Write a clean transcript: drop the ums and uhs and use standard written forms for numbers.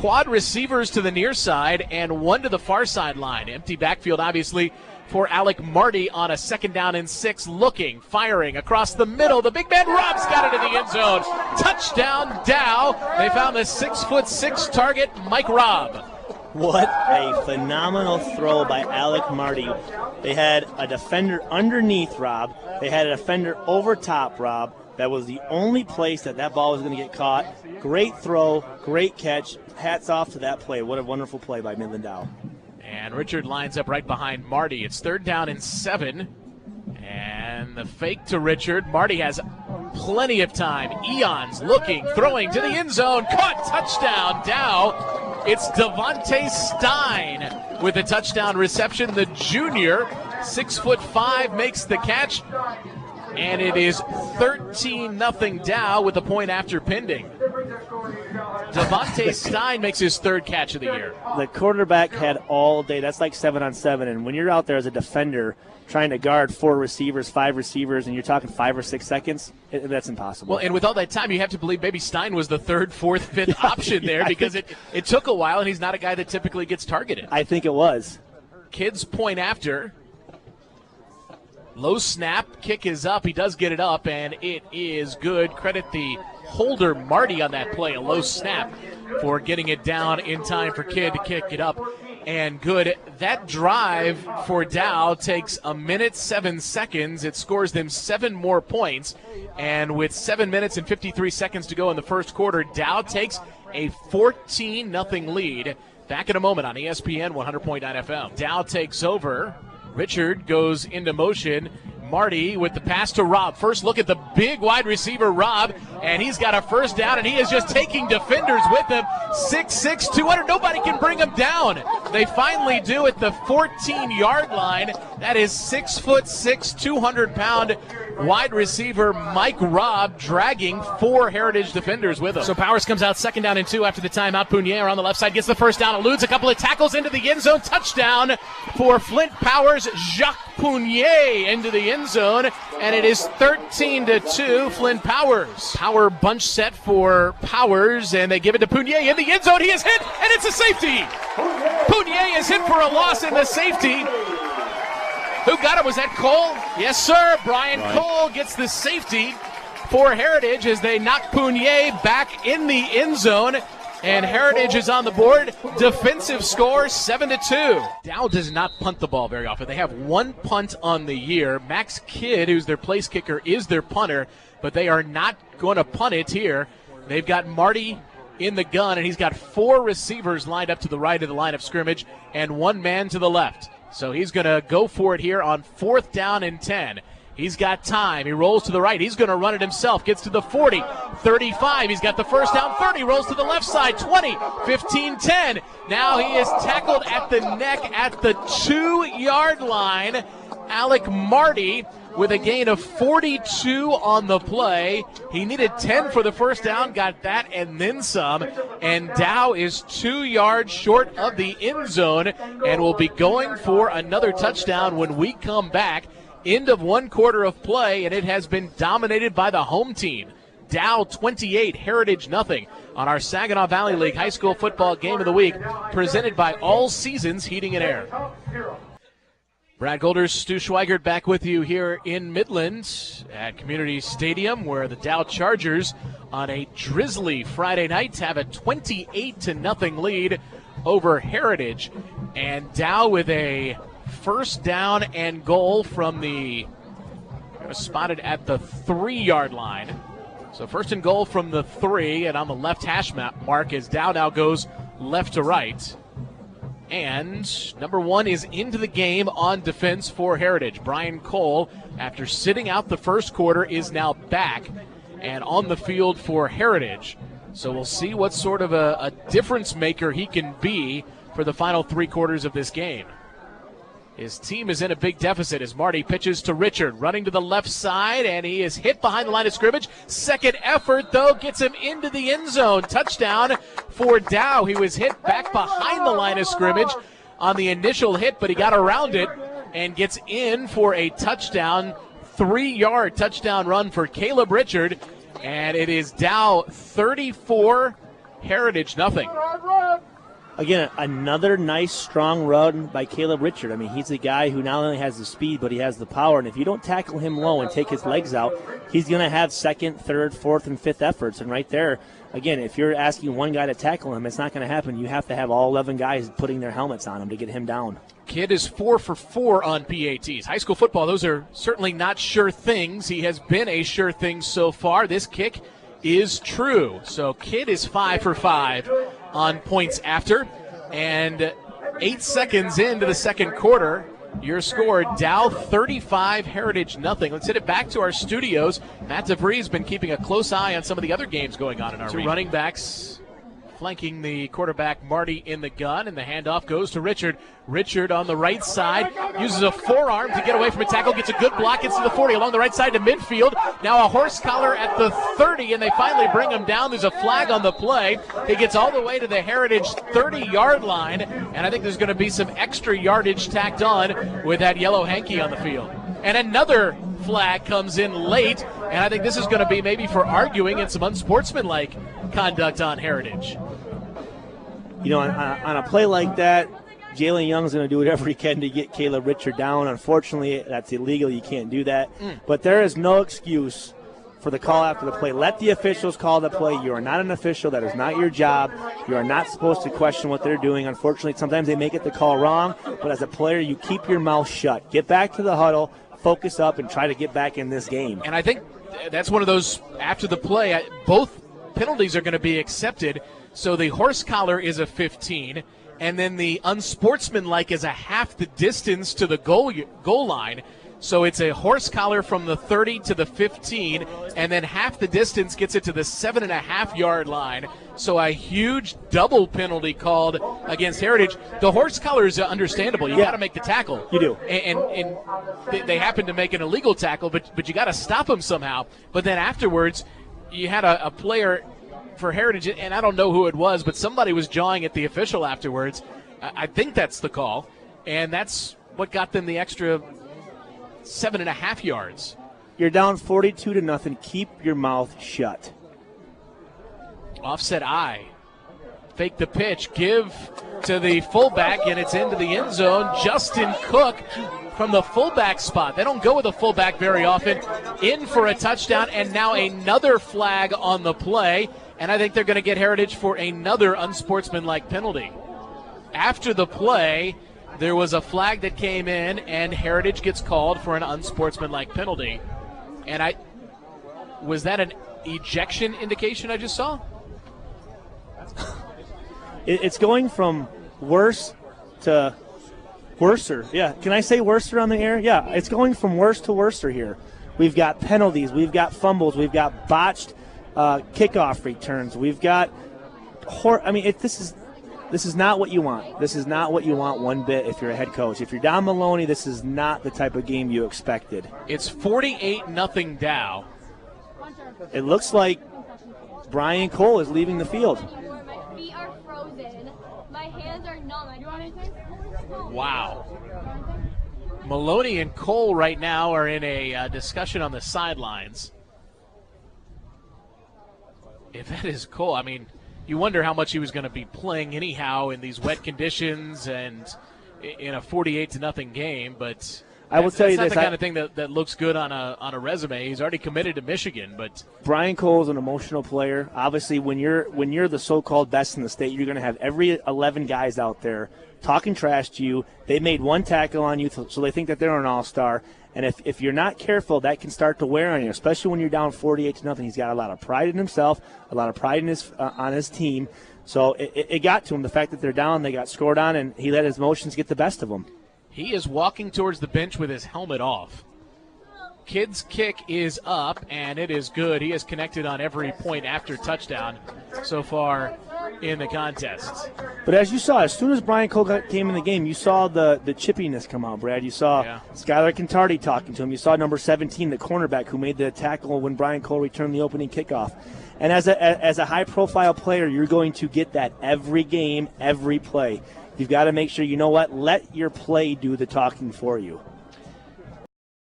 quad receivers to the near side and one to the far sideline. Empty backfield, obviously, for Alec Marty on a 2nd down and 6, looking, firing across the middle. The big man Rob's got it in the end zone. Touchdown, Dow. They found the 6'6" target, Mike Robb. What a phenomenal throw by Alec Marty. They had a defender underneath Rob. They had a defender over top Rob. That was the only place that ball was going to get caught. Great throw, great catch. Hats off to that play. What a wonderful play by Midland Dow. And Richard lines up right behind Marty. It's 3rd down and 7. And the fake to Richard. Marty has plenty of time. Eons looking, throwing to the end zone. Caught, touchdown, Dow. It's Devontae Stein with a touchdown reception. The junior, 6'5", makes the catch. And it is 13-0 Dow with a point after pending. Devontae Stein makes his 3rd catch of the year. The quarterback had all day. That's like 7-on-7. And when you're out there as a defender trying to guard 4 receivers, 5 receivers, and you're talking 5 or 6 seconds, that's impossible. Well, and with all that time, you have to believe maybe Stein was the 3rd, 4th, 5th option there because it took a while, and he's not a guy that typically gets targeted. I think it was. Kids point after. Low snap, kick is up. He does get it up, and it is good. Credit the holder, Marty, on that play. A low snap for getting it down in time for Kidd to kick it up, and good. That drive for Dow takes 1 minute, 7 seconds. It scores them 7 more points, and with 7 minutes and 53 seconds to go in the first quarter, Dow takes a 14-0 lead. Back in a moment on ESPN 100.9 FM. Dow takes over. Richard goes into motion. Marty with the pass to Rob. First look at the big wide receiver, Rob, and he's got a 1st down, and he is just taking defenders with him. 6'6", 200. Nobody can bring him down. They finally do at the 14-yard line. That is 6'6", 200-pound wide receiver Mike Robb dragging 4 Heritage defenders with him. So Powers comes out 2nd down and 2 after the timeout. Punier on the left side gets the 1st down, eludes a couple of tackles into the end zone. Touchdown for Flint Powers. Jacques Punier into the end zone, and it is 13-2 Flint Powers. Power bunch set for Powers, and they give it to Punier in the end zone. He is hit, and it's a safety. Punier is hit for a loss in the safety. Who got it? Was that Cole? Yes, sir. Brian Cole gets the safety for Heritage as they knock Punier back in the end zone. And Heritage is on the board. Defensive score, 7-2. Dow does not punt the ball very often. They have 1 punt on the year. Max Kidd, who's their place kicker, is their punter, but they are not going to punt it here. They've got Marty in the gun, and he's got 4 receivers lined up to the right of the line of scrimmage and 1 man to the left. So he's going to go for it here on 4th down and 10. He's got time. He rolls to the right. He's going to run it himself. Gets to the 40, 35. He's got the 1st down, 30. Rolls to the left side, 20, 15, 10. Now he is tackled at the neck at the 2-yard line. Alec Marty with a gain of 42 on the play. He needed 10 for the 1st down, got that and then some. And Dow is 2 yards short of the end zone and will be going for another touchdown when we come back. End of 1 quarter of play, and it has been dominated by the home team. Dow 28, Heritage nothing on our Saginaw Valley League High School Football Game of the Week, presented by All Seasons Heating and Air. Brad Golders, Stu Schweigert back with you here in Midland at Community Stadium, where the Dow Chargers on a drizzly Friday night have a 28-0 lead over Heritage. And Dow with a 1st down and goal from the spotted at the 3-yard line. So 1st and goal from the 3, and on the left hash mark as Dow now goes left to right. And number 1 is into the game on defense for Heritage. Brian Cole, after sitting out the 1st quarter, is now back and on the field for Heritage. So we'll see what sort of a difference maker he can be for the final 3 quarters of this game. His team is in a big deficit as Marty pitches to Richard, running to the left side, and he is hit behind the line of scrimmage. 2nd effort, though, gets him into the end zone. Touchdown for Dow. He was hit back behind the line of scrimmage on the initial hit, but he got around it and gets in for a touchdown, 3-yard touchdown run for Caleb Richard, and it is Dow 34, Heritage nothing. Again, another nice, strong run by Caleb Richard. I mean, he's a guy who not only has the speed, but he has the power. And if you don't tackle him low and take his legs out, he's going to have second, third, fourth, and fifth efforts. And right there, again, if you're asking one guy to tackle him, it's not going to happen. You have to have all 11 guys putting their helmets on him to get him down. Kidd is 4 for 4 on PATs. High school football, those are certainly not sure things. He has been a sure thing so far. This kick is true. So Kidd is 5 for 5 on points after. And 8 seconds into the second quarter, your score, Dow 35, Heritage nothing. Let's hit it back to our studios. Matt DeVries has been keeping a close eye on some of the other games going on in our region. Running backs flanking the quarterback Marty in the gun, and the handoff goes to Richard. Richard on the right side uses a forearm to get away from a tackle, gets a good block, gets to the 40, along the right side to midfield. Now a horse collar at the 30, and they finally bring him down. There's a flag on the play. He gets all the way to the Heritage 30-yard line, and I think there's going to be some extra yardage tacked on with that yellow hanky on the field. And another flag comes in late, and I think this is going to be maybe for arguing and some unsportsmanlike conduct on Heritage. You know, on a play like that, Jalen Young's going to do whatever he can to get Caleb Richard down. Unfortunately, that's illegal. You can't do that. But there is no excuse for the call after the play. Let the officials call the play. You are not an official. That is not your job. You are not supposed to question what they're doing. Unfortunately, sometimes they make it the call wrong. But as a player, you keep your mouth shut. Get back to the huddle, focus up, and try to get back in this game. And I think that's one of those, after the play, both penalties are going to be accepted. So the horse collar is a 15, and then the unsportsmanlike is a half the distance to the goal line. So it's a horse collar from the 30 to the 15, and then half the distance gets it to the 7.5-yard line. So a huge double penalty called against Heritage. The horse collar is understandable. You got to make the tackle. You do. And they happen to make an illegal tackle, but you got to stop them somehow. But then afterwards, you had a player for Heritage, and I don't know who it was, but somebody was jawing at the official afterwards. I think that's the call, and that's what got them the extra 7.5 yards. You're down 42-0. Keep your mouth shut. Offset I. Fake the pitch. Give to the fullback, and it's into the end zone. Justin Cook from the fullback spot. They don't go with a fullback very often. In for a touchdown, and now another flag on the play. And I think they're going to get Heritage for another unsportsmanlike penalty. After the play, there was a flag that came in, and Heritage gets called for an unsportsmanlike penalty. And was that an ejection indication I just saw? It's going from worse to worser. Yeah, can I say worser on the air? Yeah, it's going from worse to worser here. We've got penalties, we've got fumbles, we've got botched kickoff returns. We've got, this is not what you want. This is not what you want one bit if you're a head coach. If you're Don Maloney, this is not the type of game you expected. It's 48-0 Dow. It looks like Brian Cole is leaving the field. My feet are frozen. My hands are numb. Do you want anything? Wow. Maloney and Cole right now are in a discussion on the sidelines. If that is Cole, I mean, you wonder how much he was going to be playing anyhow in these wet conditions and in a 48-0 game. But I will tell you that's this: not the kind of thing that looks good on a resume. He's already committed to Michigan, but Brian Cole is an emotional player. Obviously, when you're the so-called best in the state, you're going to have every 11 guys out there talking trash to you. They made one tackle on you, so they think that they're an all-star. And if you're not careful, that can start to wear on you, especially when you're down 48-0. He's got a lot of pride in himself, a lot of pride in on his team. So it got to him. The fact that they're down, they got scored on, and he let his emotions get the best of him. He is walking towards the bench with his helmet off. Kidd's kick is up, and it is good. He has connected on every point after touchdown so far in the contest. But as you saw, as soon as Brian Cole came in the game, you saw the chippiness come out, Brad. You saw Skylar Contardi talking to him. You saw number 17, the cornerback, who made the tackle when Brian Cole returned the opening kickoff. And as a high-profile player, you're going to get that every game, every play. You've got to make sure, you know what, let your play do the talking for you.